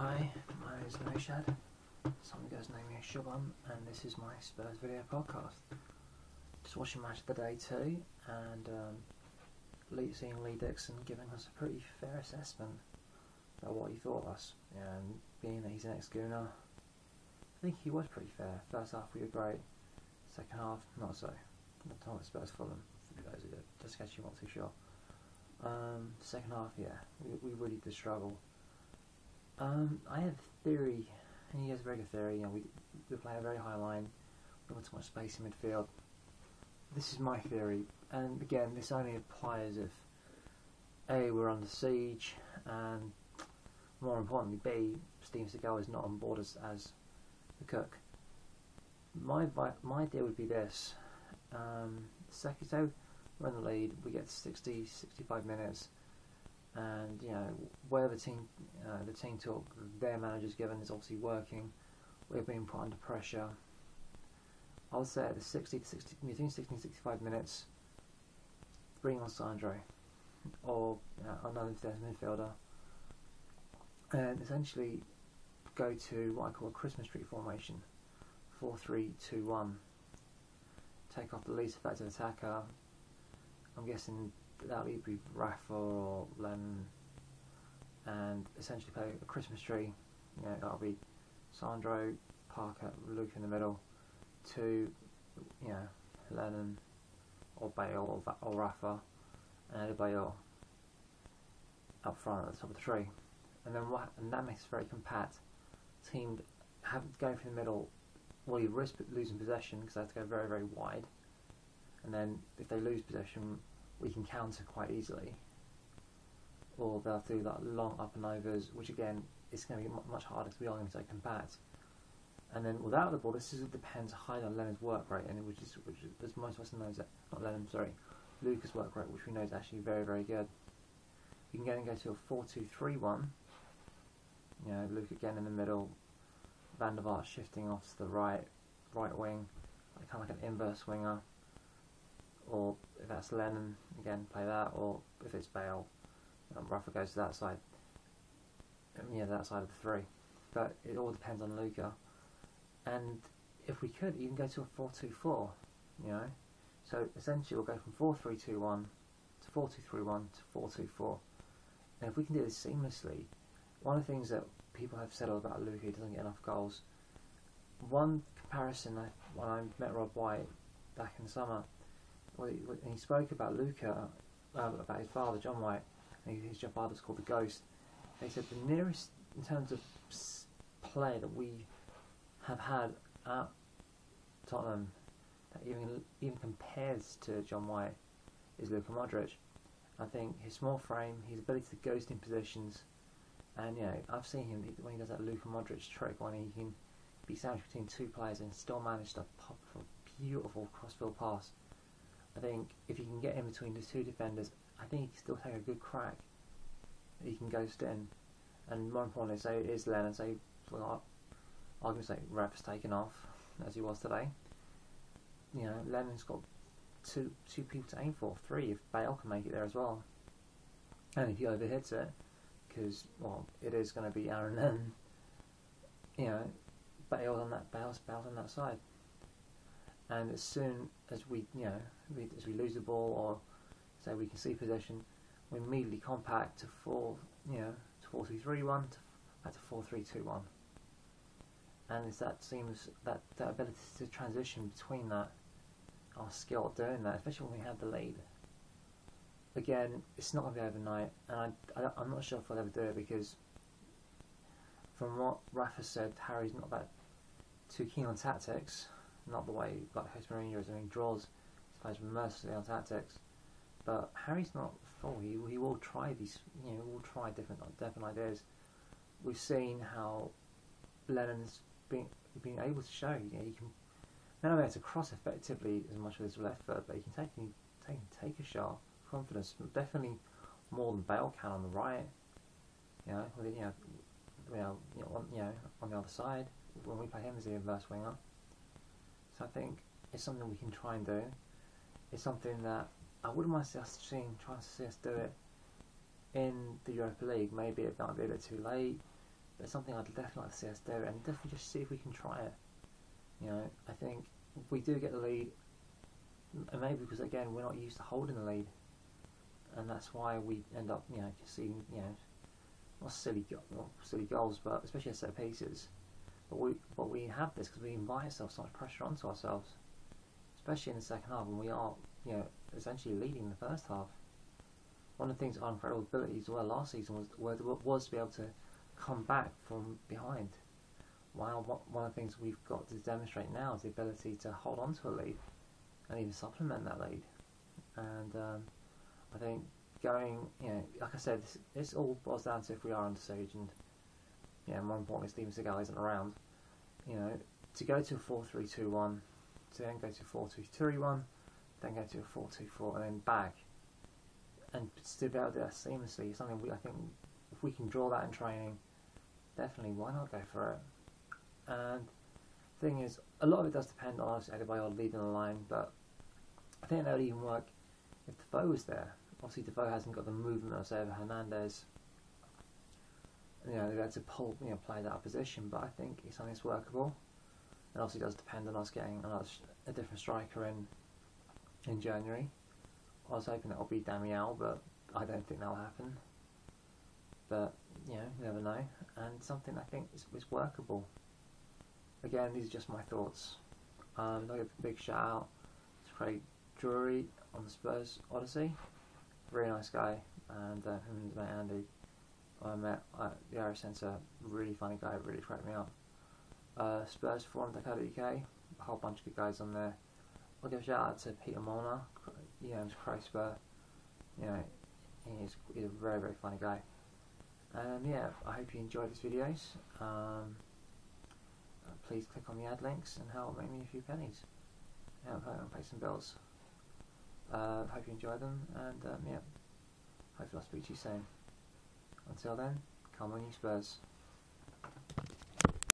Hi, my name is Noshad. Some guys name me Shubham, and this is my Spurs video podcast. Just watching match of the day too, and seeing Lee Dixon giving us a pretty fair assessment about what he thought of us. And being that he's an ex-Gooner, I think he was pretty fair. First half we were great, second half not so. The time at Spurs Fulham, for those of you just in case you're not too sure. Second half, yeah, we really did struggle. I have a theory, and he has a very good theory. You know, we play a very high line, we want too much space in midfield. This is my theory, and again, this only applies if A, we're under siege, and more importantly, B, Steven Seagal is not on board as the cook. My idea would be this: second, so we're in the lead, we get 65 minutes. And you know, where the team talk their manager's given is obviously working. We're being put under pressure. I would say at the between 60 and 65 minutes, bring on Sandro or another midfielder, and essentially go to what I call a Christmas tree formation, 4-3-2-1. Take off the least effective attacker. I'm guessing that'll either be Rafa or Lennon, and essentially play a Christmas tree. You know, that'll be Sandro, Parker, Luka in the middle, to Lennon or Bale or Rafa, and Bale up front at the top of the tree. And then that makes it very compact. Team going through the middle, well, you risk losing possession because they have to go very, very wide. And then if they lose possession, we can counter quite easily, or they'll do that long up and overs, which again is going to be much harder because we are going to be so compact. And then without the ball, this depends highly on Lennon's work rate, and which is as most of us know that Luka's work rate, which we know is actually very, very good. You can go to a 4-2-3-1. You know, Luka again in the middle, Van der Vaart shifting off to the right wing, kind of like an inverse winger. Or if that's Lennon, again play that, or if it's Bale, Rafa goes to that side. That side of the three. But it all depends on Luka. And if we could, even go to a 4-2-4. You know, so essentially we'll go from 4-3-2-1 to 4-2-3-1 to 4-2-4. And if we can do this seamlessly, one of the things that people have said about Luka, he doesn't get enough goals. One comparison, when I met Rob White back in the summer. Well, he spoke about Luka, about his father, John White, and his father's called the Ghost. They said the nearest, in terms of play that we have had at Tottenham, that even compares to John White, is Luka Modric. I think his small frame, his ability to ghost in positions, and I've seen him when he does that Luka Modric trick, when he can be sandwiched between two players and still manage to pop a beautiful crossfield pass. I think if you can get in between the two defenders, I think he can still take a good crack. He can ghost in, and more importantly, say it is Lennon. Say, argument's like Rafa's taken off as he was today. You know, Lennon's got two people to aim for, three if Bale can make it there as well. And if he overhits it, because it is going to be Aaron Lennon. You know, Bale's on that side. And as soon as we lose the ball, or say we can see possession, we immediately compact to 4-2-3-1 back to 4-3-2-1. And it's that ability to transition between that, our skill at doing that, especially when we have the lead. Again, it's not going to be overnight, and I'm not sure if we'll ever do it, because from what Rafa said, Harry's not that too keen on tactics. Not the way like Jose Mourinho is doing, draws, he plays mercilessly on tactics. But Harry's not full. He will try these. Will try different ideas. We've seen how Lennon's been able to show. He can not only to cross effectively as much with his left foot, but he can take a shot, confidence, definitely more than Bale can on the right. On the other side when we play him as the inverse winger. So I think it's something we can try and do. It's something that I wouldn't mind trying to see us do it in the Europa League. Maybe it might be a bit too late, But it's something I'd definitely like to see us do, and definitely just see if we can try it. You know, I think if we do get the lead, and maybe because again we're not used to holding the lead, and that's why we end up, you know, conceding, you know, not silly goals, but especially at set pieces. But we have this because we invite ourselves so much pressure onto ourselves, especially in the second half when we are, you know, essentially leading the first half. One of the things, our incredible abilities as well last season was to be able to come back from behind. While one of the things we've got to demonstrate now is the ability to hold on to a lead and even supplement that lead. And I think going, you know, like I said, this all boils down to if we are under siege, and yeah, more importantly, Steven Seagal isn't around. You know, to go to a 4-3-2-1, to then go to 4-2-3-1, then go to a 4-2-4, and then back, and to be able to do that seamlessly is something I think if we can draw that in training, definitely why not go for it. And the thing is, a lot of it does depend on us, Adebayor leading the line, but I think that would even work if Defoe was there. Obviously Defoe hasn't got the movement of, say, Hernandez. You know, they've had to pull, you know, play that opposition, but I think it's something that's workable. And obviously it does depend on us getting a different striker in January. I was hoping that will be Damiel, but I don't think that'll happen. But, you know, you never know. And something I think is workable. Again, these are just my thoughts. I'll give a big shout out to Craig Drury on the Spurs Odyssey. Very nice guy. And him and his mate Andy I met at the Irish Centre. Really funny guy, really cracked me up. Spurs Fulham.co.uk, a whole bunch of good guys on there. I'll give a shout out to Peter Molnar, you know, Craig Spur. You know, he's a very, very funny guy. And yeah, I hope you enjoyed these videos. Please click on the ad links and help make me a few pennies. Help pay some bills. Hope you enjoy them, and yeah, hopefully I'll speak to you soon. Until then, come on you Spurs.